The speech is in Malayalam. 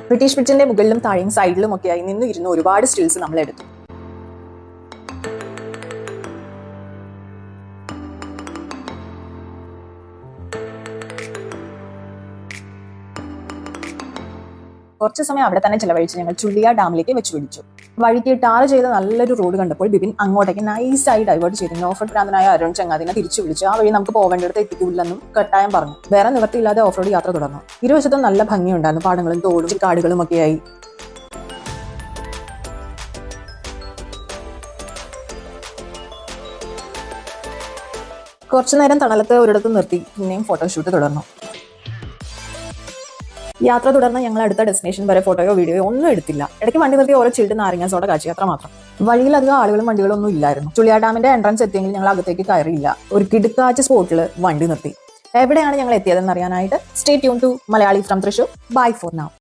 ബ്രിട്ടീഷ് ബ്രിഡ്ജിന്റെ മുകളിലും താഴെയും സൈഡിലും ഒക്കെയായി ഇരുന്ന് ഒരുപാട് സ്റ്റിൽസ് നമ്മൾ എടുത്തു. കുറച്ച് സമയം അവിടെ തന്നെ ചിലവഴിച്ച് ഞങ്ങൾ ചുള്ളിയ ഡാമിലേക്ക് വെച്ച് പിടിച്ചു. വഴിക്ക് ടാർ ചെയ്ത നല്ലൊരു റോഡ് കണ്ടപ്പോൾ ബിപിൻ അങ്ങോട്ടേക്ക് നൈസായി ഡൈവേർട്ട് ചെയ്തു. ഓഫ് റോഡ് ഭ്രാന്തനായ അരുൺ ചങ്ങാതിനെ തിരിച്ചു വിളിച്ചു. ആ വഴി നമുക്ക് പോവേണ്ടിടത്ത് എത്തിക്കില്ലെന്നും കട്ടായം പറഞ്ഞു. വേറെ നിവർത്തിയില്ലാതെ ഓഫ് റോഡ് യാത്ര തുടർന്നു. ഇരുവശത്തും നല്ല ഭംഗിയുണ്ടായിരുന്നു. പാടങ്ങളും തോടും കാടുകളും ഒക്കെയായി. കുറച്ചുനേരം തണലത്ത് ഒരിടത്ത് നിർത്തി പിന്നെയും ഫോട്ടോഷൂട്ട് തുടർന്നു. യാത്ര തുടർന്ന് ഞങ്ങൾ അടുത്ത ഡെസ്റ്റിനേഷൻ വരെ ഫോട്ടോയോ വീഡിയോയോ ഒന്നും എടുത്തില്ല. ഇടയ്ക്ക് വണ്ടി നിർത്തി ഓരോ ചിൽഡ് നാരങ്ങ സോഡ കാച്ചി, അത്ര മാത്രം. വഴിയിൽ അധികം ആളുകളും വണ്ടികളും ഒന്നും ഇല്ലായിരുന്നു. ചുള്ളിയ ഡാമിന്റെ എൻട്രൻസ് എത്തിയെങ്കിൽ ഞങ്ങൾ അകത്തേക്ക് കയറിയില്ല. ഒരു കിടുക്കാച്ച സ്പോട്ടിൽ വണ്ടി നിർത്തി. എവിടെയാണ് ഞങ്ങൾ എത്തിയതെന്ന് അറിയാനായിട്ട് stay tune to Malayali from Thrissur. Bye for now.